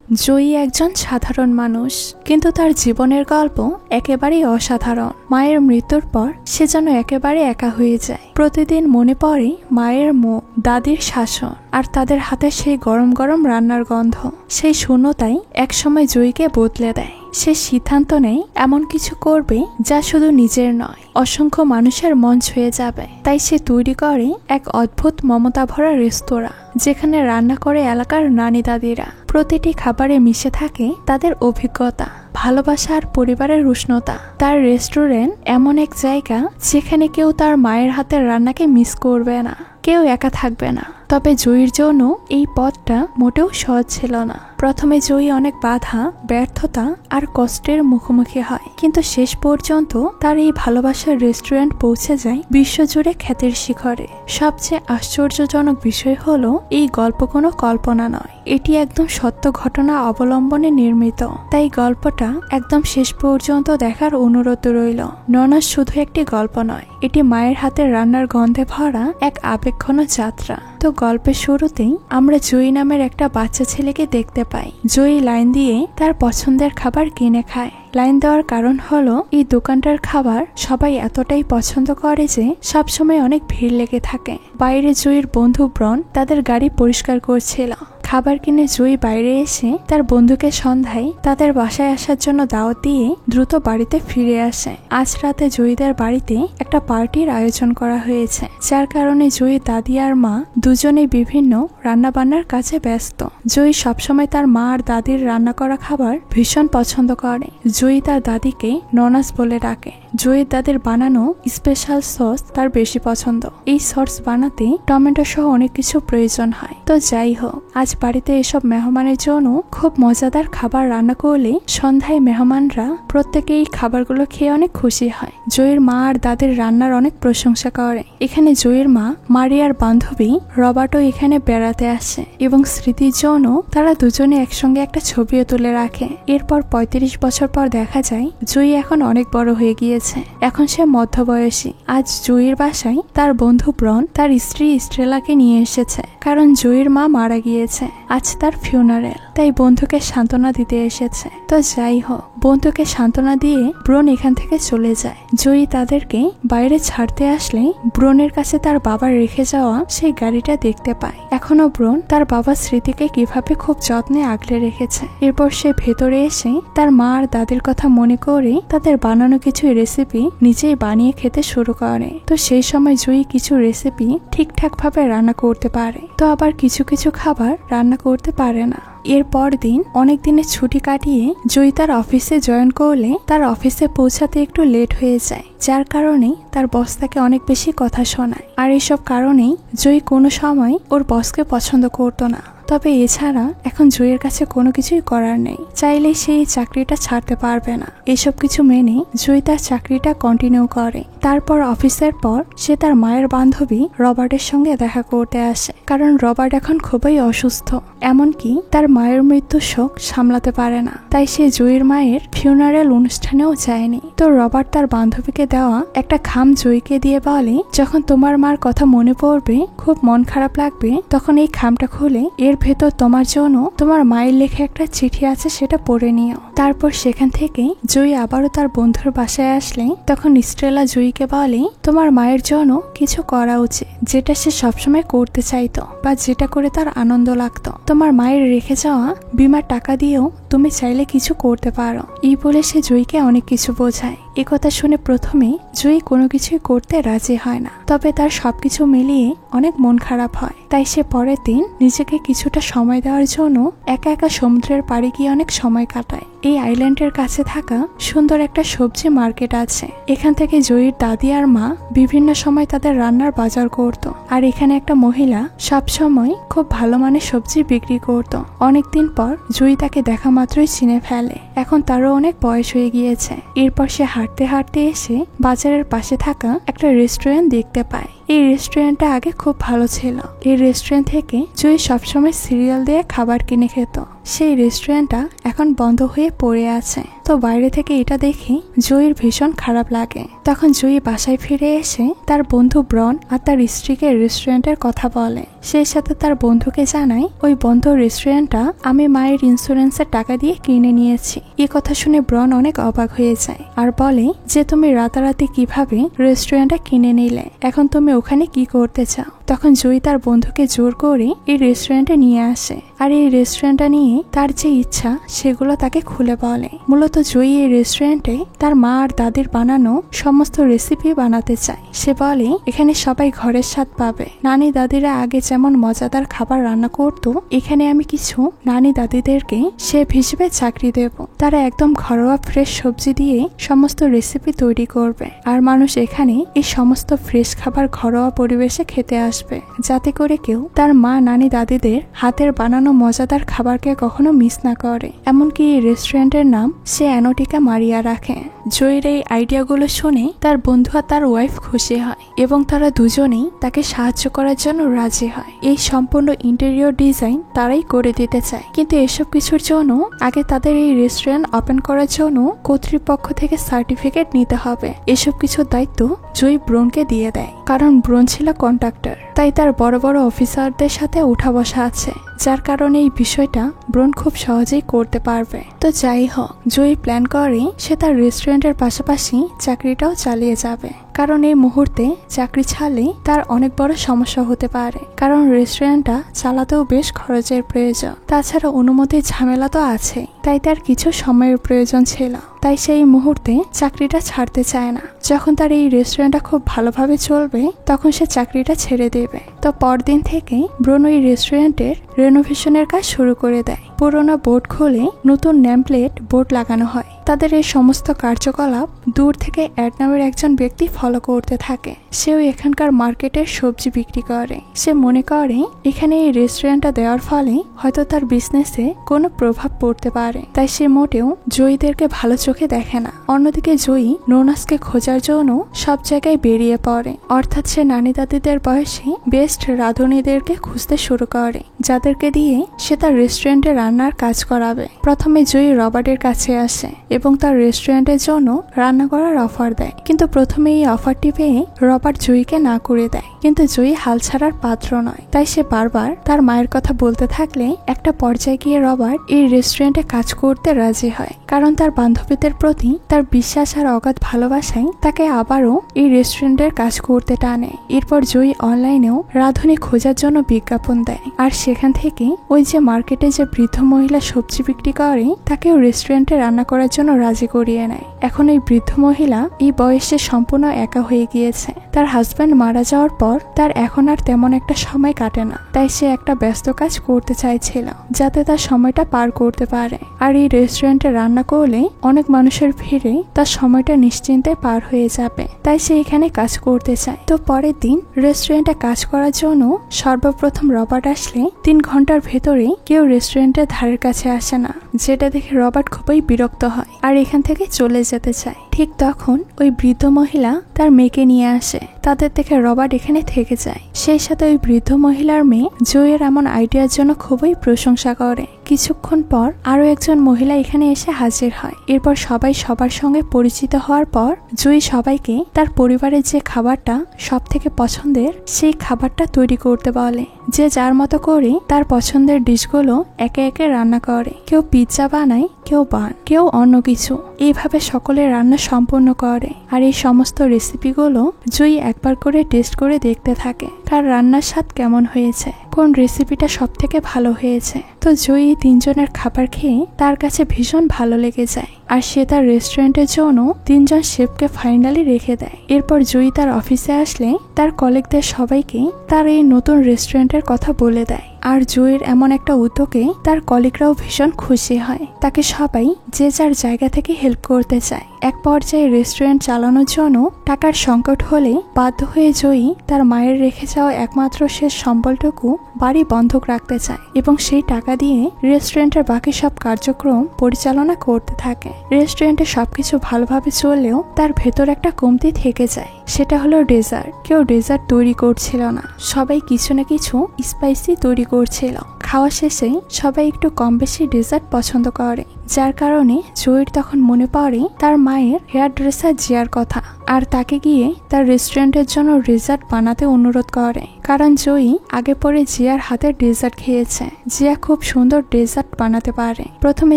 জয়ী একজন সাধারণ মানুষ, কিন্তু তার জীবনের গল্প একেবারেই অসাধারণ। মায়ের মৃত্যুর পর সে যেন একেবারে একা হয়ে যায়। প্রতিদিন মনে পড়ে মায়ের মুখ, দাদির শাসন, আর তাদের হাতে সেই গরম গরম রান্নার গন্ধ। সেই শূন্যতাই একসময় জয়ীকে বদলে দেয়। সে সিদ্ধান্ত নেয় এমন কিছু করবে যা শুধু নিজের নয়, অসংখ্য মানুষের মন ছুঁয়ে যাবে। তাই সে তৈরি করে এক অদ্ভুত মমতা ভরা রেস্তোরাঁ, যেখানে রান্না করে এলাকার নানি দাদিরা। প্রতিটি খাবারে মিশে থাকে তাদের অভিজ্ঞতা, ভালোবাসা আর পরিবারের উষ্ণতা। তার রেস্টুরেন্ট এমন এক জায়গা যেখানে কেউ তার মায়ের হাতের রান্নাকে মিস করবে না, কেউ একা থাকবে না। তবে জয়ীর জন্য এই পথটা মোটেও সহজ ছিল না। প্রথমে জয়ী অনেক বাধা, ব্যর্থতা আর কষ্টের মুখোমুখি হয়, কিন্তু শেষ পর্যন্ত তার এই ভালোবাসার রেস্টুরেন্ট পৌঁছে যায় বিশ্বজুড়ে খ্যাতির শিখরে। সবচেয়ে আশ্চর্যজনক বিষয় হলো এই গল্প কোনো কল্পনা নয়, এটি একদম সত্য ঘটনা অবলম্বনে নির্মিত। তাই গল্পটা একদম শেষ পর্যন্ত দেখার অনুরোধ রইল। ননাস শুধু একটি গল্প নয়, এটি মায়ের হাতের রান্নার গন্ধে ভরা এক আবেগঘন যাত্রা। তো গল্পের শুরুতেই আমরা জয়ী নামের একটা বাচ্চা ছেলেকে দেখতে পাই। জয়ী লাইন দিয়ে তার পছন্দের খাবার কিনে খায়। লাইন দেওয়ার কারণ হলো এই দোকানটার খাবার সবাই এতটাই পছন্দ করে যে সবসময় অনেক ভিড় লেগে থাকে। বাইরে জয়ীর বন্ধু ব্রন তাদের গাড়ি পরিষ্কার করছিল। খাবার কিনে জয়ী বাইরে এসে তার বন্ধুকে সন্ধ্যায় তাদের বাসায় আসার জন্য দাওয়াত দিয়ে দ্রুত বাড়িতে ফিরে আসে। আজ রাতে জয়ীদের বাড়িতে একটা পার্টির আয়োজন করা হয়েছে, যার কারণে জয়ী দাদি আর মা দুজনেই বিভিন্ন রান্নাবান্নার কাজে ব্যস্ত। জয়ী সবসময় তার মা আর দাদির রান্না করা খাবার ভীষণ পছন্দ করে। জয়ী তার দাদিকে ননাস বলে ডাকে। জয়ীর দাদির বানানো স্পেশাল সস তার বেশি পছন্দ। এই সস বানাতে টমেটো সহ অনেক কিছু প্রয়োজন হয়। তো যাই হোক, আজ বাড়িতে এসব মেহমানের জন্য খুব মজাদার খাবার রান্না করলে সন্ধ্যায় মেহমানরা প্রত্যেকে এই খাবারগুলো খেয়ে অনেক খুশি হয়। জয়ীর মা আর দাদির রান্নার অনেক প্রশংসা করে। এখানে জয়ীর মা মারিয়ার বান্ধবী রবার্টও এখানে বেড়াতে আসে এবং স্মৃতির জন্য তারা দুজনে একসঙ্গে একটা ছবিও তুলে রাখে। এরপর ৩৫ বছর পর দেখা যায় জয়ী এখন অনেক বড় হয়ে গিয়েছে। এখন সে মধ্যবয়সী। আজ জয়ীর বাসায় তার বন্ধু ব্রন তার স্ত্রী স্ট্রেলাকে নিয়ে এসেছে, কারণ জয়ীর মা মারা গিয়েছে। আজ তার ফিউনারেল, তাই বন্ধুকে সান্ত্বনা দিতে এসেছে। তো যাই হোক, বন্ধুকে সান্ত্বনা দিয়ে ব্রন এখান থেকে চলে যায়। জয়ী তাদেরকে বাইরে ছাড়তে আসলে ব্রনের কাছে তার বাবার রেখে যাওয়া সেই গাড়িটা দেখতে পায়। এখনো ব্রন তার বাবার স্মৃতিকে কিভাবে খুব যত্নে আগলে রেখেছে। এরপর সে ভেতরে এসে তার মা আর দাদির কথা মনে করে তাদের বানানো কিছু রেসিপি নিজেই বানিয়ে খেতে শুরু করে। তো সেই সময় জয়ী কিছু রেসিপি ঠিকঠাক ভাবে রান্না করতে পারে, তো আবার কিছু কিছু খাবার রান্না করতে পারে না। এরপর দিন অনেক দিনের ছুটি কাটিয়ে জয়ী তার অফিসে জয়েন করলে তার অফিসে পৌঁছাতে একটু লেট হয়ে যায়, যার কারণে তার বস তাকে অনেক বেশি কথা শোনায়। আর এসব কারণেই জয়ী কোনো সময় ওর বসকে পছন্দ করতো না। তবে এছাড়া এখন জয়ীর কাছে কোনো কিছুই করার নেই, চাইলেই সেই চাকরিটা ছাড়তে পারবে না। এসব কিছু মেনে জয়ী তার চাকরিটা কন্টিনিউ করে। তারপর অফিসের পর সে তার মায়ের বান্ধবী রবার্টের সঙ্গে দেখা করতে আসে, কারণ রবার্ট এখন খুবই অসুস্থ। এমনকি তার মায়ের মৃত্যুর শোক সামলাতে পারে না, তাই সে জয়ীর মায়ের ফিউনারেল অনুষ্ঠানেও যায়নি। তো রবার্ট তার বান্ধবীকে দেওয়া একটা খাম জয়ীকে দিয়ে বলে, যখন তোমার মার কথা মনে পড়বে, খুব মন খারাপ লাগবে, তখন এই খামটা খুলে এর ভেতর তোমার জন্য তোমার মায়ের লেখা একটা চিঠি আছে, সেটা পড়ে নিও। তারপর সেখান থেকে জয়ী আবারও তার বন্ধুর বাসায় আসলে তখন স্ট্রেলা জয়ীকে বলে, তোমার মায়ের জন্য কিছু করা উচিত, যেটা সে সবসময় করতে চাইতো বা যেটা করে তার আনন্দ লাগতো। তোমার মায়ের রেখে যাওয়া বীমার টাকা দিয়েও তুমি চাইলে কিছু করতে পারো। এই বলে সে জয়ীকে অনেক কিছু বোঝায়। একথা শুনে প্রথমে জয়ী কোনো কিছুই করতে রাজি হয় না, তবে তার সবকিছু মিলিয়ে অনেক মন খারাপ হয়। তাই সে পরের দিন নিজেকে কিছুটা সময় দেওয়ার জন্য একা একা সমুদ্রের পাড়ে গিয়ে অনেক সময় কাটায়। এই আইল্যান্ডের কাছে থাকা সুন্দর একটা সবজি মার্কেট আছে। এখান থেকে জয়ীর দাদি আর মা বিভিন্ন সময় তাদের রান্নার বাজার করত, আর এখানে একটা মহিলা সব সময় খুব ভালো মানের সবজি বিক্রি করত। অনেকদিন পর জয়ী তাকে দেখা মাত্রই চিনে ফেলে। এখন তারও অনেক বয়স হয়ে গিয়েছে। এরপর সে হাঁটতে হাঁটতে এসে বাজারের পাশে থাকা একটা রেস্টুরেন্ট দেখতে পায়। এই রেস্টুরেন্টটা আগে খুব ভালো ছিল। এই রেস্টুরেন্ট থেকে জয়ী সবসময় সিরিয়াল দিয়ে খাবার কিনে খেত। সেই রেস্টুরেন্টটা এখন বন্ধ হয়ে পড়ে আছে। তো বাইরে থেকে এটা দেখে জুঁইয়ের ভীষণ খারাপ লাগে। তখন জুঁই বাসায় ফিরে এসে তার বন্ধু ব্রন আর তার স্ত্রীকে রেস্টুরেন্টের কথা বলে। সেই সাথে তার বন্ধুকে জানায় ওই বন্ধ রেস্টুরেন্টটা আমি মায়ের ইন্স্যুরেন্সের টাকা দিয়ে কিনে নিয়েছি। এই কথা শুনে ব্রন অনেক অবাক হয়ে যায় আর বলে যে তুমি রাতারাতি কিভাবে রেস্টুরেন্টটা কিনে নিলে, এখন তুমি ওখানে কি করতে চাও? তখন জুঁই তার বন্ধুকে জোর করে এই রেস্টুরেন্টে নিয়ে আসে আর এই রেস্টুরেন্টটা নিয়ে তার যে ইচ্ছা সেগুলো তাকে খুলে বলে। মূলত জুঁই এই রেস্টুরেন্টে তার মা আর দাদির বানানো সমস্ত রেসিপি বানাতে চায়। সে বলে এখানে সবাই ঘরের স্বাদ পাবে। নানি দাদিরা আগে যেমন মজাদার খাবার রান্না করতো, এখানে আমি কিছু নানি দাদিদেরকে শেফ হিসেবে চাকরি দেব। তারা একদম ঘরোয়া ফ্রেশ সবজি দিয়ে সমস্ত রেসিপি তৈরি করবে আর মানুষ এখানে এই সমস্ত ফ্রেশ খাবার ঘরোয়া পরিবেশে খেতে আসবে, যাতে করে কেউ তার মা নানি দাদিদের হাতের বানানো মজাদার খাবারকে কখনো মিস না করে। এমনকি এই রেস্টুরেন্টের নাম সে অ্যানোটিকা মারিয়া রাখে। জুঁইয়ের এই আইডিয়াগুলো শুনে তার বন্ধু আর তার ওয়াইফ খুশি হয় এবং তারা দুজনেই তাকে সাহায্য করার জন্য রাজি হয়। এই সম্পূর্ণ ইন্টেরিয়র ডিজাইন তারাই করে দিতে চায়, কিন্তু এসব কিছুর জন্য আগে তাদের এই রেস্টুরেন্ট ওপেন করার জন্য কর্তৃপক্ষ থেকে সার্টিফিকেট নিতে হবে। এসব কিছুর দায়িত্ব জুঁই ব্রনকে দিয়ে দেয়, কারণ ব্রন ছিল কন্ট্রাক্টর, তাই তার বড় বড় অফিসারদের সাথে উঠা বসা আছে, যার কারণে এই বিষয়টা ব্রন খুব সহজেই করতে পারবে। তো যাই হোক, জুঁই প্ল্যান করে সে তার রেস্টুরেন্টের পাশাপাশি চাকরিটাও চালিয়ে যাবে, কারণ এই মুহূর্তে চাকরি ছাড়লে তার অনেক বড় সমস্যা হতে পারে, কারণ রেস্টুরেন্টটা চালাতেও বেশ খরচের প্রয়োজন। তাছাড়া অনুমতির ঝামেলা তো আছে, তাই তার কিছু সময়ের প্রয়োজন ছিল। তাই সেই মুহূর্তে চাকরিটা ছাড়তে চায় না। যখন তার এই রেস্টুরেন্টটা খুব ভালোভাবে চলবে তখন সে চাকরিটা ছেড়ে দেবে। তো পরদিন থেকে ব্রন ওই রেস্টুরেন্টের রেনোভেশনের কাজ শুরু করে দেয়। পুরোনো বোর্ড খুলে নতুন নেমপ্লেট বোর্ড লাগানো হয়। তাদের এই সমস্ত কার্যকলাপ দূর থেকে অ্যাড নামের একজন ব্যক্তি ফলো করতে থাকে। সেও এখানকার মার্কেটের সবজি বিক্রি করে। সে মনে করে এখানে এই রেস্টুরেন্টটা দেওয়ার ফলে হয়তো তার বিজনেসে কোনো প্রভাব পড়তে পারে, তাই সে মোটেও জয়ীদেরকে ভালো চোখে দেখে না। অন্যদিকে জয়ী নোনাসকে খোঁজার জন্য সব জায়গায় বেরিয়ে পড়ে, অর্থাৎ সে নানি দাদিদের বয়সী বেস্ট রাঁধুনিদেরকে খুঁজতে শুরু করে, যাদেরকে দিয়ে সে তার রেস্টুরেন্টে রান্নার কাজ করাবে। প্রথমে জয়ী রবার্টের কাছে আসে এবং তার রেস্টুরেন্টের জন্য রান্না করার অফার দেয়, কিন্তু প্রথমে এই অফারটি পেয়ে রবার্ট জয়ীকে না করে দেয়। কিন্তু জয়ী হাল ছাড়ার পাত্র নয়, তাই সে বারবার তার মায়ের কথা বলতে থাকলে একটা পর্যায়ে গিয়ে রবার্ট এই রেস্টুরেন্টে কাজ করতে রাজি হয়, কারণ তার বান্ধবীদের প্রতি তার বিশ্বাস আর অগাধ ভালোবাসায় তাকে আবারও এই রেস্টুরেন্টের কাজ করতে টানে। এরপর জয়ী অনলাইনেও রাঁধুনি খোঁজার জন্য বিজ্ঞাপন দেয়, আর সেখান থেকে ওই যে মার্কেটে যে বৃদ্ধ মহিলা সবজি বিক্রি করে তাকেও রেস্টুরেন্টে রান্না করার জন্য রাজি করিয়ে নেয়। এখন এই বৃদ্ধ মহিলা এই বয়সে সম্পূর্ণ একা হয়ে গিয়েছে। তার হাজব্যান্ড মারা যাওয়ার পর তার এখন আর তেমন একটা সময় কাটে না, তাই সে একটা ব্যস্ত কাজ করতে চাইছিল যাতে তার সময়টা পার করতে পারে। আর এই রেস্টুরেন্টে রান্না করলে অনেক মানুষের ভিড়ে তার সময়টা নিশ্চিন্তে পার হয়ে যাবে, তাই সে এখানে কাজ করতে চায়। তো পরের দিন রেস্টুরেন্টে কাজ করার জন্য সর্বপ্রথম রবার্ট আসলে 3 ঘন্টার ভেতরে কেউ রেস্টুরেন্টের ধারের কাছে আসে না, যেটা দেখে রবার্ট খুবই বিরক্ত হয় আর এখান থেকে চলে যেতে চায়। ঠিক তখন ওই বৃদ্ধ মহিলা তার মেয়েকে নিয়ে আসে। তাদের দেখে রবার্ট এখানে থেকে যায়। সেই সাথে ওই বৃদ্ধ মহিলার মেয়ে জয়ের এমন আইডিয়ার জন্য খুবই প্রশংসা করে। কিছুক্ষণ পর আরো একজন মহিলা এখানে এসে হাজির হয়। এরপর সবাই সবার সঙ্গে পরিচিত হওয়ার পর জয়ী সবাইকে তার পরিবারের যে খাবারটা সব থেকে পছন্দের সেই খাবারটা তৈরি করতে বলে। যে যার মতো করে তার পছন্দের ডিশগুলো একে একে রান্না করে। কেউ পিৎজা বানায়, কেউ বান, কেউ অন্য কিছু। এইভাবে সকলে রান্না সম্পূর্ণ করে। আর এই সমস্ত রেসিপিগুলো জয়ী একবার করে টেস্ট করে দেখতে থাকে তার রান্নার স্বাদ কেমন হয়েছে, কোন রেসিপিটা সব থেকে ভালো হয়েছে। তো জয়ী 3 জনের খাবার খেয়ে তার কাছে ভীষণ ভালো লেগে যায়, আর সে তার রেস্টুরেন্টের জন্য 3 জন শেফকে ফাইনালি রেখে দেয়। এরপর জয়ী তার অফিসে আসলে তার কলিগদের সবাইকে তার এই নতুন রেস্টুরেন্টের কথা বলে দেয়। আর জয়ীর এমন একটা উদ্যোগে তার কলিগরাও ভীষণ খুশি হয়। তাকে সবাই যে যার জায়গা থেকে হেল্প করতে চায়। এক পর্যায়ে রেস্টুরেন্ট চালানোর জন্য টাকার সংকট হলে বাধ্য হয়ে জয়ী তার মায়ের রেখে যাওয়া একমাত্র শেষ সম্বলটুকু বাড়ি বন্ধক রাখতে চায় এবং সেই টাকা দিয়ে রেস্টুরেন্টের বাকি সব কার্যক্রম পরিচালনা করতে থাকে। রেস্টুরেন্টে সবকিছু ভালোভাবে চললেও তার ভেতর একটা কমতি থেকে যায়, সেটা হলো ডেজার্ট। কেউ ডেজার্ট তৈরি করছিল না, সবাই কিছু না কিছু স্পাইসি তৈরি করছিল। খাওয়া শেষে সবাই একটু কম বেশি ডেজার্ট পছন্দ করে, যার কারণে জয়ীর তখন মনে পড়ে তার মায়ের হেয়ার ড্রেসার জিয়ার কথা, আর তাকে গিয়ে তার রেস্টুরেন্টের জন্য ডেজার্ট বানাতে অনুরোধ করে। কারণ জয়ী আগে পরে জিয়ার হাতের ডেজার্ট খেয়েছে, জিয়া খুব সুন্দর ডেজার্ট বানাতে পারে। প্রথমে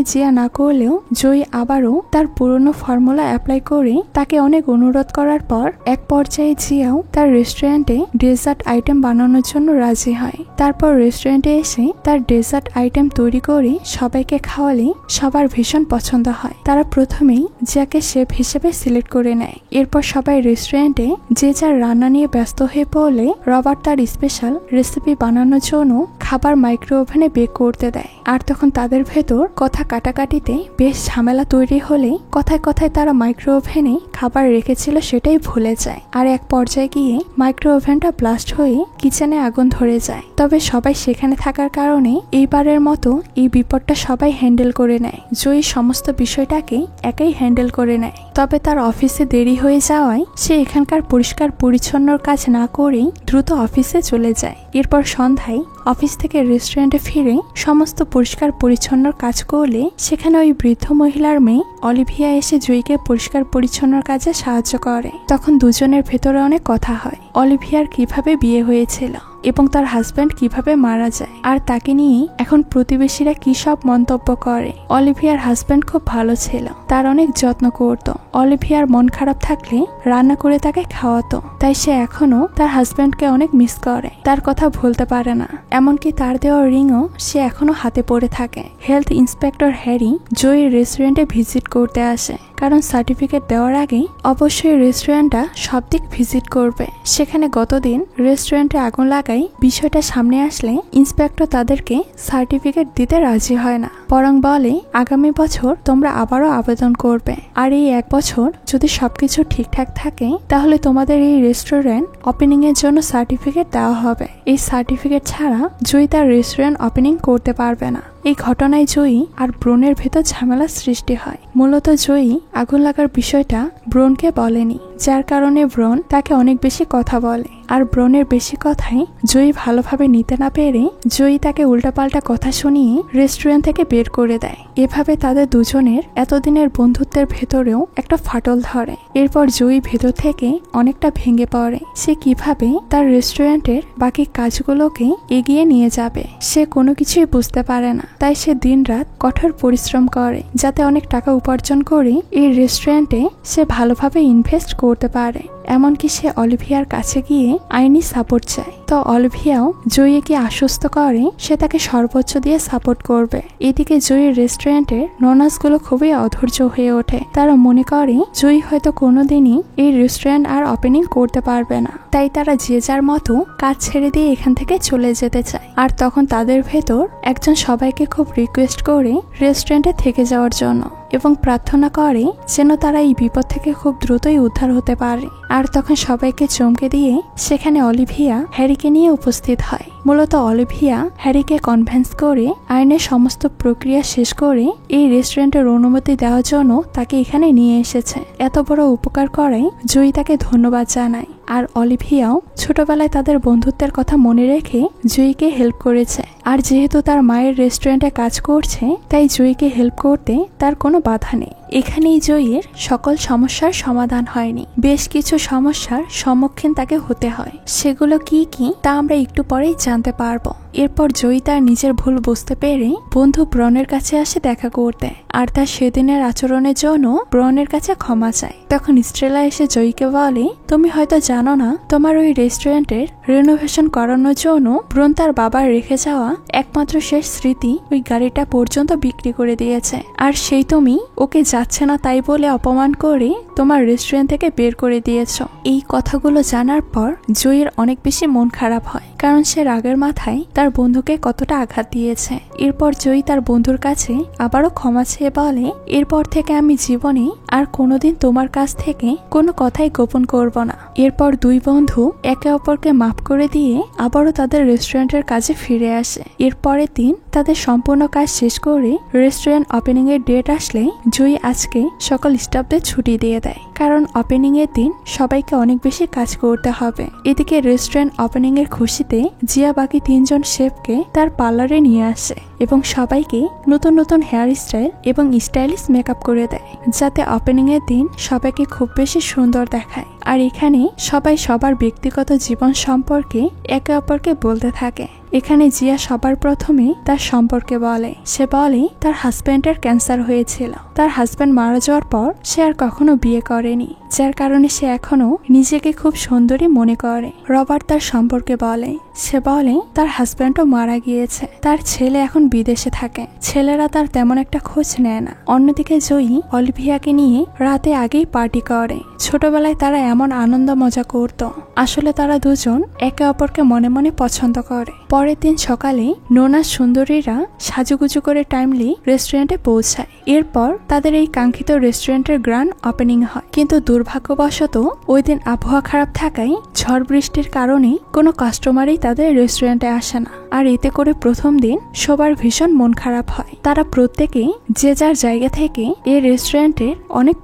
জিয়া না করলেও জয়ী আবারও তার পুরনো ফর্মুলা অ্যাপ্লাই করে তাকে অনেক অনুরোধ করার পর এক পর্যায়ে জিয়াও তার রেস্টুরেন্টে ডেজার্ট আইটেম বানানোর জন্য রাজি হয়। তারপর রেস্টুরেন্টে এসে তার ডেজার্ট আইটেম তৈরি করে সবাইকে খাওয়ালে সবার ভীষণ পছন্দ হয়। তারা প্রথমেই জিয়াকে শেফ হিসেবে সিলেক্ট করে নেয়। এরপর সবাই রেস্টুরেন্টে যে যার রান্না নিয়ে ব্যস্ত হয়ে পড়লে রবার্ট তার স্পেশাল রেসিপি বানানোর জন্য খাবার মাইক্রো ওভেনে বেক করতে দেয়। আর তখন তাদের ভেতর কথা কাটাকাটিতে বেশ ঝামেলা তৈরি হলে কথায় কথায় তারা মাইক্রো ওভেনে খাবার রেখেছিল সেটাই ভুলে যায়। আর এক পর্যায়ে গিয়ে মাইক্রো ওভেনটা ব্লাস্ট হয়ে কিচেনে আগুন ধরে যায়। তবে সবাই সেখানে থাকার কারণে এইবারের মতো এই বিপদটা সবাই হ্যান্ডেল করে নেয়। জয়ী সমস্ত বিষয়টাকে একাই হ্যান্ডেল করে নেয়। তবে তার অফিসে দেরি হয়ে যাওয়ায় সে এখানকার পরিষ্কার পরিচ্ছন্নর কাজ না করেই দ্রুত অফিসে চলে যায়। এরপর সন্ধ্যায় অফিস থেকে রেস্টুরেন্টে ফিরে সমস্ত পরিষ্কার পরিচ্ছন্নর কাজ করলে সেখানে ওই বৃদ্ধ মহিলার মেয়ে অলিভিয়া এসে জয়ীকে পরিষ্কার পরিচ্ছন্নর কাজে সাহায্য করে। তখন দুজনের ভেতরে অনেক কথা হয়, অলিভিয়ার কিভাবে বিয়ে হয়েছিল এবং তার হাজব্যান্ড কিভাবে মারা যায়, আর তাকে নিয়ে এখন প্রতিবেশীরা কি সব মন্তব্য করে। অলিভিয়ার হাজব্যান্ড খুব ভালো ছিল, তার অনেক যত্ন করত। অলিভিয়ার মন খারাপ থাকলে রান্না করে তাকে খাওয়াতো, তাই সে এখনো তার হাজব্যান্ডকে অনেক মিস করে, তার কথা ভুলতে পারে না। এমনকি তার দেওয়া রিংও সে এখনো হাতে পড়ে থাকে। হেলথ ইন্সপেক্টর হ্যারি জয়ীর রেস্টুরেন্টে ভিজিট করতে আসে, কারণ সার্টিফিকেট দেওয়ার আগে অবশ্যই রেস্টুরেন্টটা সব দিক ভিজিট করবে। সেখানে গতদিন রেস্টুরেন্টে আগুন লাগাই বিষয়টা সামনে আসলে ইন্সপেক্টর তাদেরকে সার্টিফিকেট দিতে রাজি হয় না, বরং বলে আগামী বছর তোমরা আবারও আবেদন করবে, আর এই এক বছর যদি সবকিছু ঠিকঠাক থাকে তাহলে তোমাদের এই রেস্টুরেন্ট ওপেনিং এর জন্য সার্টিফিকেট দেওয়া হবে। এই সার্টিফিকেট ছাড়া জয়ী তার রেস্টুরেন্ট ওপেনিং করতে পারবে না। এই ঘটনায় জয়ী আর ব্রোনের ভেতর ঝামেলার সৃষ্টি হয়। মূলত জয়ী আগুন লাগার বিষয়টা ব্রোনকে বলেনি, যার কারণে ব্রোন তাকে অনেক বেশি কথা বলে। আর ব্রোনের বেশি কথাই জয়ী ভালোভাবে নিতে না পেরে জয়ী তাকে উল্টাপাল্টা কথা শুনিয়ে রেস্টুরেন্ট থেকে বের করে দেয়। এভাবে তাদের দুজনের এতদিনের বন্ধুত্বের ভেতরেও একটা ফাটল ধরে। এরপর জয়ী ভেতর থেকে অনেকটা ভেঙে পড়ে। সে কিভাবে তার রেস্টুরেন্টের বাকি কাজগুলোকে এগিয়ে নিয়ে যাবে সে কোনো কিছুই বুঝতে পারে না। তাই সে দিনরাত কঠোর পরিশ্রম করে যাতে অনেক টাকা উপার্জন করে এই রেস্টুরেন্টে সে ভালোভাবে ইনভেস্ট করতে পারে। এমনকি সে অলিভিয়ার কাছে গিয়ে আইনি সাপোর্ট চায়। তো অলিভিয়াও জয়ীকে আশ্বস্ত করে সে তাকে সর্বোচ্চ দিয়ে সাপোর্ট করবে। এদিকে জয়ীর রেস্টুরেন্টের ননাসগুলো খুবই অধৈর্য হয়ে ওঠে। তারা মনে করে জয়ী হয়তো কোনোদিনই এই রেস্টুরেন্ট আর ওপেনিং করতে পারবে না, তাই তারা যে যার মতো কাজ ছেড়ে দিয়ে এখান থেকে চলে যেতে চায়। আর তখন তাদের ভেতর একজন সবাইকে খুব রিকোয়েস্ট করে রেস্টুরেন্টে থেকে যাওয়ার জন্য এবং প্রার্থনা করে যেন তারা এই বিপদ থেকে খুব দ্রুতই উদ্ধার হতে পারে। আর তখন সবাইকে চমকে দিয়ে সেখানে অলিভিয়া হ্যারিকে নিয়ে উপস্থিত হয়। মূলত অলিভিয়া হ্যারিকে কনভিন্স করে আইনের সমস্ত প্রক্রিয়া শেষ করে এই রেস্টুরেন্টের অনুমতি দেওয়ার জন্য তাকে এখানে নিয়ে এসেছে। এত বড় উপকার করায় জয়ী তাকে ধন্যবাদ জানায়। আর অলিভিয়াও ছোটবেলায় তাদের বন্ধুত্বের কথা মনে রেখে জয়ীকে হেল্প করেছে। আর যেহেতু তার মায়ের রেস্টুরেন্টে কাজ করছে তাই জয়ীকে হেল্প করতে তার কোনো বাধা নেই। এখানেই জয়ীর সকল সমস্যার সমাধান হয়নি, বেশ কিছু সমস্যার সম্মুখীন তাকে হতে হয়। সেগুলো কি কি তা আমরা একটু পরেই জানতে পারবো। এরপর জয়ী তার নিজের ভুল বুঝতে পেরে বন্ধু ব্রনের কাছে আসে দেখা করতে, আর তার সেদিনের আচরণের জন্য ব্রনের কাছে ক্ষমা চায়। তখন স্ট্রেলা এসে জয়ীকে বলে, তুমি হয়তো জানো না তোমার ওই রেস্টুরেন্টের রেনোভেশন করানোর জন্য ব্রন তার বাবার রেখে যাওয়া একমাত্র শেষ স্মৃতি ওই গাড়িটা পর্যন্ত বিক্রি করে দিয়েছে। আর সেই তুমি ওকে যাচ্ছে না তাই বলে অপমান করে তোমার রেস্টুরেন্ট থেকে বের করে দিয়েছ। এই কথাগুলো জানার পর জয়ীর অনেক বেশি মন খারাপ হয়, কারণ সে রাগের মাথায় তার বন্ধুকে কতটা আঘাত দিয়েছে। এরপর জয়ী তার বন্ধুর কাছে আবারও ক্ষমা চেয়ে বলে, এরপর থেকে আমি জীবনে আর কোনোদিন তোমার কাছ থেকে কোনো কথাই গোপন করব না। এরপর দুই বন্ধু একে অপরকে মাফ করে দিয়ে আবারও তাদের রেস্টুরেন্টের কাজে ফিরে আসে। এর পরের দিন তাদের সম্পূর্ণ কাজ শেষ করে রেস্টুরেন্ট ওপেনিং এর ডেট আসলে জুই আজকে সকল স্টাফদের ছুটি দিয়ে দেয়, কারণ ওপেনিং এর দিন সবাইকে অনেক বেশি কাজ করতে হবে। এদিকে রেস্টুরেন্ট ওপেনিং এর খুশিতে জিয়া বাকি 3 জন শেফকে তার পার্লারে নিয়ে আসে এবং সবাইকে নতুন নতুন হেয়ার স্টাইল এবং স্টাইলিশ মেকআপ করে দেয়, যাতে ওপেনিং এর দিন সবাইকে খুব বেশি সুন্দর দেখায়। আর এখানে সবাই সবার ব্যক্তিগত জীবন সম্পর্কে একে অপরকে বলতে থাকে। এখানে জিয়া সবার প্রথমে তার সম্পর্কে বলে। সে বলে তার হাজব্যান্ডের ক্যান্সার হয়েছিল। তার হাজব্যান্ড মারা যাওয়ার পর সে আর কখনো বিয়ে করেনি, যার কারণে সে এখনো নিজেকে খুব সুন্দরী মনে করে। রবার্ট তার সম্পর্কে বলে। সে বলে তার হাজব্যান্ডও মারা গিয়েছে, তার ছেলে এখন বিদেশে থাকে, ছেলেরা তার তেমন একটা খোঁজ নেয় না। অন্যদিকে জয়ী অলিভিয়াকে নিয়ে রাতে আগেই পার্টি করে। ছোটবেলায় তারা এমন আনন্দ মজা করত, আসলে তারা দুজন একে অপরকে মনে মনে পছন্দ করে। পরের দিন সকালে নোনা সুন্দরীরা সাজুগুজু করে টাইমলি রেস্টুরেন্টে পৌঁছায়। এরপর তাদের এই কাঙ্ক্ষিত রেস্টুরেন্টের গ্র্যান্ড ওপেনিং হয়, কিন্তু দুর্ভাগ্যবশত ওই দিন আবহাওয়া খারাপ থাকায় ঝড় বৃষ্টির কারণে কোনো কাস্টমারই তাদের রেস্টুরেন্টে আসে না। আর এতে করে প্রথম দিন সবার ভীষণ মন খারাপ হয়। তারা প্রত্যেকে যে যার জায়গা থেকে এই রেস্টুরেন্টের অনেক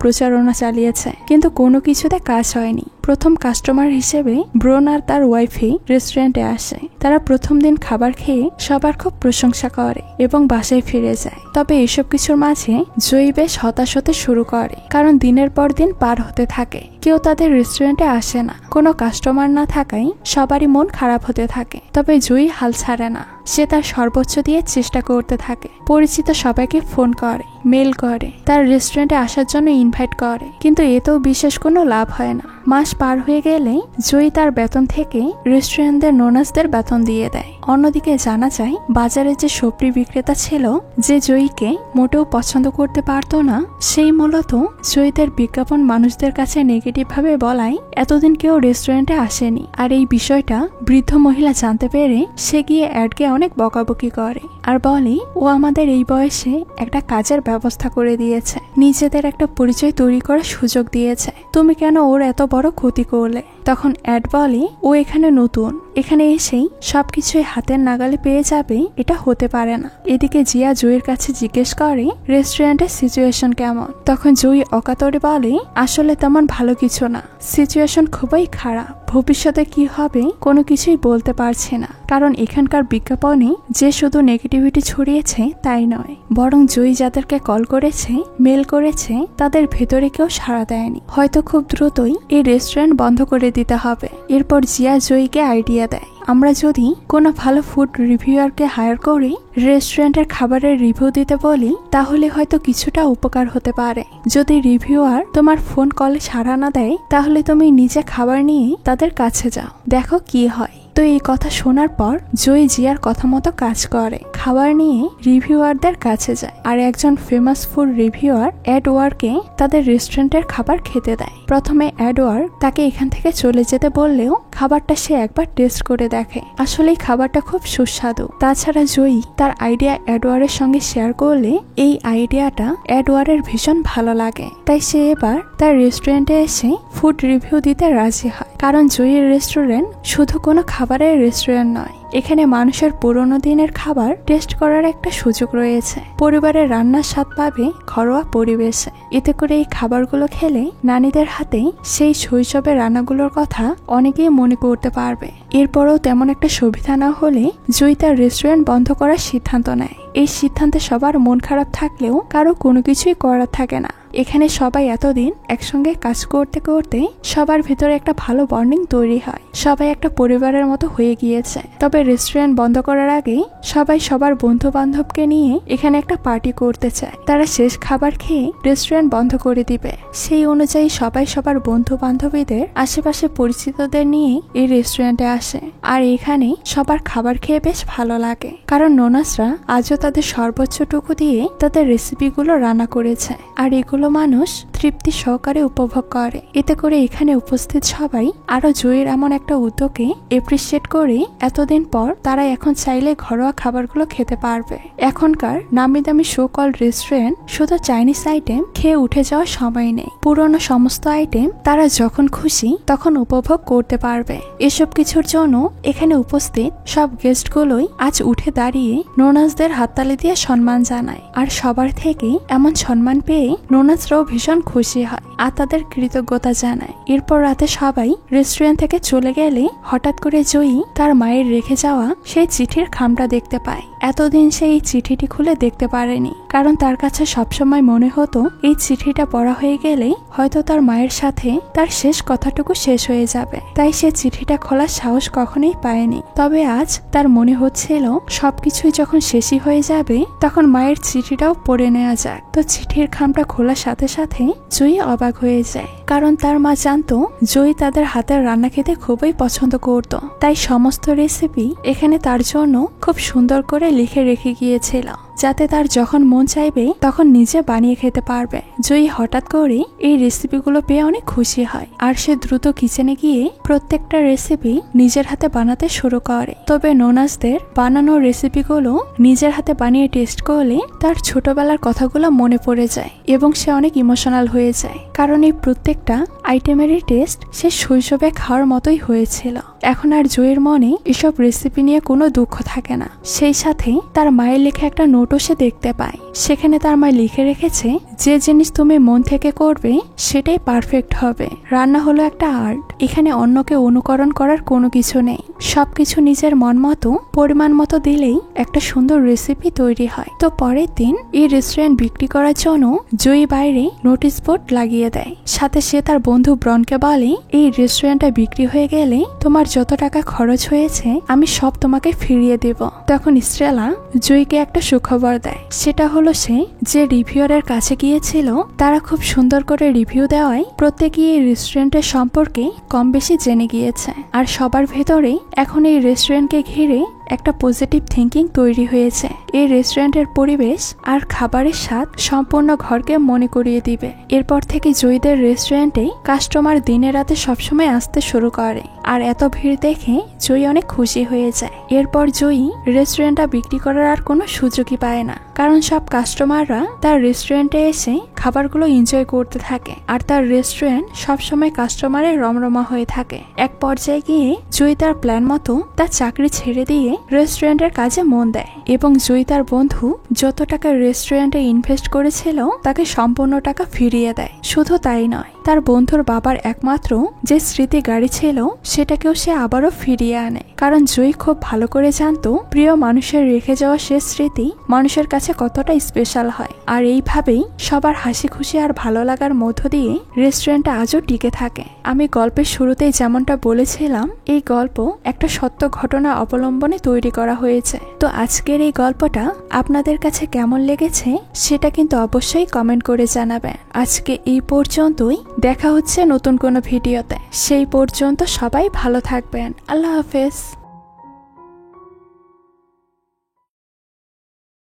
প্রচারণা চালিয়েছে, কিন্তু কোনো কিছুতে কাজ হয়নি। প্রথম কাস্টমার হিসেবে ব্রোন আর তার ওয়াইফই রেস্টুরেন্টে আসে। তারা প্রথম দিন খাবার খেয়ে সবার খুব প্রশংসা করে এবং বাসায় ফিরে যায়। তবে এসব কিছুর মাঝে জয়ী বেশ হতাশ হতে শুরু করে, কারণ দিনের পর দিন পার হতে থাকে, কেউ তাদের রেস্টুরেন্টে আসে না। কোনো কাস্টমার না থাকায় সবারই মন খারাপ হতে থাকে। তবে জয়ী হাল ছাড়ে না, সে তার সর্বোচ্চ দিয়ে চেষ্টা করতে থাকে। পরিচিত সবাইকে ফোন করে, মেল করে, তার রেস্টুরেন্টে আসার জন্য ইনভাইট করে, কিন্তু এতেও বিশেষ কোনো লাভ হয় না। মাস পার হয়ে গেলে জয়ী তার বেতন থেকে রেস্টুরেন্টদের নোনাসদের বেতন দিয়ে দেয়। অন্যদিকে জানা যায় বাজারে যে সবজি বিক্রেতা ছিল, যে জয়ীকে মোটেও পছন্দ করতে পারতো না, সেই মূলত জয়ীদের বিজ্ঞাপন মানুষদের কাছে নেগেটিভ ভাবে বলায় এতদিন কেউ রেস্টুরেন্টে আসেনি। আর এই বিষয়টা বৃদ্ধ মহিলা জানতে পেরে সে গিয়ে অ্যাডকে অনেক বকাবকি করে আর বলে ও আমাদের এই বয়সে একটা কাজের ব্যবস্থা করে দিয়েছে, নিজেদের একটা পরিচয় তৈরি করার সুযোগ দিয়েছে, তুমি কেন ওর এত বড় ক্ষতি করলে? তখন অ্যাড বলে ও এখানে নতুন, এখানে এসেই সবকিছুই হাতের নাগালে পেয়ে যাবে, এটা হতে পারে না। এদিকে জিয়া জয়ীর কাছে জিজ্ঞেস করে রেস্টুরেন্টের সিচুয়েশন কেমন। তখন জয়ী অকাতরে বলে আসলে তেমন ভালো কিছু না, সিচুয়েশন খুবই খারাপ, ভবিষ্যতে কি হবে কোনো কিছুই বলতে পারছি না, কারণ এখানকার বিজ্ঞাপনে যে শুধু নেগেটিভিটি ছড়িয়েছে তাই নয়, বরং জয়ী যাদেরকে কল করেছে, মেল করেছে, তাদের ভেতরে কেউ সাড়া দেয়নি। হয়তো খুব দ্রুতই এই রেস্টুরেন্ট বন্ধ করে দিতে হবে। এরপর জিয়া জয়ীকে আইডিয়া দেয়, আমরা যদি কোনো ভালো ফুড রিভিউয়ারকে হায়ার করে রেস্টুরেন্টের খাবারের রিভিউ দিতে বলি, তাহলে হয়তো কিছুটা উপকার হতে পারে। যদি রিভিউয়ার তোমার ফোন কলে সাড়া না দেয়, তাহলে তুমি নিজে খাবার নিয়ে তাদের কাছে যাও, দেখো কি হয়। তো এই কথা শোনার পর জয়ী জিয়ার কথা মতো কাজ করে, খাবার নিয়ে রিভিউয়ারদের কাছে যায় আর একজন ফেমাস ফুড রিভিউয়ার এডওয়ার্ডকে তাদের রেস্টুরেন্টের খাবার খেতে দেয়। প্রথমে এডওয়ার্ড তাকে এখান থেকে চলে যেতে বললেও খাবারটা সে একবার টেস্ট করে দেখে, আসলেই খাবারটা খুব সুস্বাদু। তাছাড়া জয়ী তার আইডিয়া এডওয়ার্ডের সঙ্গে শেয়ার করলে এই আইডিয়াটা এডওয়ার্ডের ভীষণ ভালো লাগে, তাই সে এবার তার রেস্টুরেন্টে এসে ফুড রিভিউ দিতে রাজি হয়। কারণ জয়ীর রেস্টুরেন্ট শুধু কোনো খাবারের রেস্টুরেন্ট নয়, এখানে মানুষের পুরোনো দিনের খাবার টেস্ট করার একটা সুযোগ রয়েছে। পরিবারের রান্নার স্বাদ পাবে ঘরোয়া পরিবেশে। এতে করে এই খাবারগুলো খেলে নানীদের হাতে সেই শৈশবের রান্নাগুলোর কথা অনেকেই মনে করতে পারবে। এরপরেও তেমন একটা সুবিধা না হলে জয়ী তার রেস্টুরেন্ট বন্ধ করার সিদ্ধান্ত নেয়। এই সিদ্ধান্তে সবার মন খারাপ থাকলেও কারো কোনো কিছুই করার থাকে না। এখানে সবাই এতদিন একসঙ্গে কাজ করতে করতে সবার ভিতরে একটা ভালো বন্ডিং তৈরি হয়, সবাই একটা পরিবারের মতো হয়ে গিয়েছে। তবে রেস্টুরেন্ট বন্ধ করার আগে সবাই সবার বন্ধু বান্ধবকে নিয়ে এখানে একটা পার্টি করতে চায়। তারা শেষ খাবার খেয়ে রেস্টুরেন্ট বন্ধ করে দিবে, সেই অনুযায়ী সবাই সবার বন্ধু বান্ধবীদের আশেপাশে পরিচিতদের নিয়ে এই রেস্টুরেন্টে আসে। আর এখানে সবার খাবার খেয়ে বেশ ভালো লাগে, কারণ নোনাসরা আজও তাদের সর্বোচ্চটুকু দিয়ে তাদের রেসিপিগুলো রান্না করেছে, আর এগুলো মানুষ তৃপ্তি সহকারে উপভোগ করে। এতে করে এখানে উপস্থিত সবাই আরো জয়ীর এমন একটা উদ্যোগে এপ্রিসিয়েট করে এতদিন পর তারা এখন চাইলে ঘরোয়া খাবারগুলো খেতে পারবে। এখনকার নামি দামি শো কল রেস্টুরেন্ট শুধু চাইনিজ আইটেম খেয়ে উঠে যাওয়ার সময় নেই। পুরনো সমস্ত আইটেম তারা যখন খুশি তখন উপভোগ করতে পারবে। এসব কিছুর জন্য এখানে উপস্থিত সব গেস্টগুলোই আজ উঠে দাঁড়িয়ে নোনাজদের হাততালি দিয়ে সম্মান জানায়। আর সবার থেকে এমন সম্মান পেয়ে নোনাজরাও ভীষণ খুশি হয় আর তাদের কৃতজ্ঞতা জানায়। এরপর রাতে সবাই রেস্টুরেন্ট থেকে চলে গেলে হঠাৎ করে জয়ী তার মায়ের রেখে যাওয়া সেই চিঠির খামটা দেখতে পায়। এতদিন সে এই চিঠিটি খুলে দেখতে পারেনি, কারণ তার কাছে সবসময় মনে হতো এই চিঠিটা পড়া হয়ে গেলে হয়তো তার মায়ের সাথে তার শেষ কথাটুকু শেষ হয়ে যাবে। তাই সে চিঠিটা খোলার সাহস কখনোই পায়নি। তবে আজ তার মনে হচ্ছিল সবকিছুই যখন শেষই হয়ে যাবে তখন মায়ের চিঠিটাও পড়ে নেওয়া যাক। তো চিঠির খামটা খোলার সাথে সাথে জয়ী অবাক হয়ে যায়, কারণ তার মা জানতো জয়ী তাদের হাতের রান্না খেতে খুবই পছন্দ করত। তাই সমস্ত রেসিপি এখানে তার জন্য খুব সুন্দর করে লিখে রেখে গিয়েছিল, যাতে তার যখন মন চাইবে তখন নিজে বানিয়ে খেতে পারবে। জয়ী হঠাৎ করে এই রেসিপিগুলো পেয়ে অনেক খুশি হয় আর সে দ্রুত কিচেনে গিয়ে প্রত্যেকটা রেসিপি নিজের হাতে বানাতে শুরু করে। তবে নোনাজদের বানানো রেসিপিগুলো নিজের হাতে বানিয়ে টেস্ট করলে তার ছোটবেলার কথাগুলো মনে পড়ে যায় এবং সে অনেক ইমোশনাল হয়ে যায়, কারণ এই প্রত্যেকটা আইটেমেরই টেস্ট সে শৈশবে খাওয়ার মতোই হয়েছিল। এখন আর জয়ীর মনে এসব রেসিপি নিয়ে কোনো দুঃখ থাকে না। সেই সাথে তার মায়ের লেখা একটা নোটও সে দেখতে পায়। সেখানে তার মা লিখে রেখেছে, যে জিনিস তুমি মন থেকে করবে সেটাই পারফেক্ট হবে। রান্না হলো একটা আর্ট, এখানে অন্যকে অনুকরণ করার কোনো কিছু নেই। সবকিছু নিজের মন মতো পরিমাণ মতো দিলেই একটা সুন্দর রেসিপি তৈরি হয়। তো পরের দিন এই রেস্টুরেন্ট বিক্রি করার জন্য জয়ী বাইরে নোটিশ বোর্ড লাগিয়ে দেয়। সাথে সে তার বন্ধু ব্রনকে বলে, এই রেস্টুরেন্টটা বিক্রি হয়ে গেলে তোমার যত টাকা খরচ হয়েছে আমি সব তোমাকে ফিরিয়ে দেব। তখন স্ট্রেলা জয়ীকে একটা সুখবর দেয়। সেটা হলো সে যে রিভিউয়ারের কাছে গিয়েছিল তারা খুব সুন্দর করে রিভিউ দেওয়ায় প্রত্যেকেই এই রেস্টুরেন্টের সম্পর্কে কম বেশি জেনে গিয়েছে। আর সবার ভেতরে এখন এই রেস্টুরেন্টকে ঘিরে একটা পজিটিভ থিঙ্কিং তৈরি হয়েছে। এই রেস্টুরেন্টের পরিবেশ আর খাবারের স্বাদ সম্পূর্ণ ঘরকে মনে করিয়ে দিবে। এরপর থেকে জয়ীদের রেস্টুরেন্টে কাস্টমার দিনে রাতে সবসময় আসতে শুরু করে আর এত ভিড় দেখে জয়ী অনেক খুশি হয়ে যায়। এরপর জয়ী রেস্টুরেন্টটা বিক্রি করার আর কোনো সুযোগই পায় না, কারণ সব কাস্টমাররা তার রেস্টুরেন্টে এসে খাবারগুলো এনজয় করতে থাকে আর তার রেস্টুরেন্ট সবসময় কাস্টমারের রমরমা হয়ে থাকে। এক পর্যায়ে গিয়ে জয়ী তার প্ল্যান মতো তার চাকরি ছেড়ে দিয়ে রেস্টুরেন্টের কাজে মন দেয় এবং জয়ী তার বন্ধু যত টাকা রেস্টুরেন্টে ইনভেস্ট করেছিল তাকে সম্পূর্ণ টাকা ফিরিয়ে দেয়। শুধু তাই নয়, তার বন্ধুর বাবার একমাত্র যে স্মৃতি গাড়ি ছিল সেটাকেও সে আবারও ফিরিয়ে আনে, কারণ জয়ী খুব ভালো করে জানতো প্রিয় মানুষের রেখে যাওয়া শেষ স্মৃতি মানুষের কাছে কতটা স্পেশাল হয়। আর এইভাবেই সবার হাসি খুশি আর ভালো লাগার মধ্য দিয়ে রেস্টুরেন্টটা আজও টিকে থাকে। আমি গল্পের শুরুতেই যেমনটা বলেছিলাম, এই গল্প একটা সত্য ঘটনা অবলম্বনে তৈরি করা হয়েছে। তো আজকের এই গল্পটা আপনাদের কাছে কেমন লেগেছে সেটা কিন্তু অবশ্যই কমেন্ট করে জানাবেন। আজকে এই পর্যন্তই, দেখা হচ্ছে নতুন কোনো ভিডিওতে। সেই পর্যন্ত সবাই ভালো থাকবেন। আল্লাহ হাফেজ।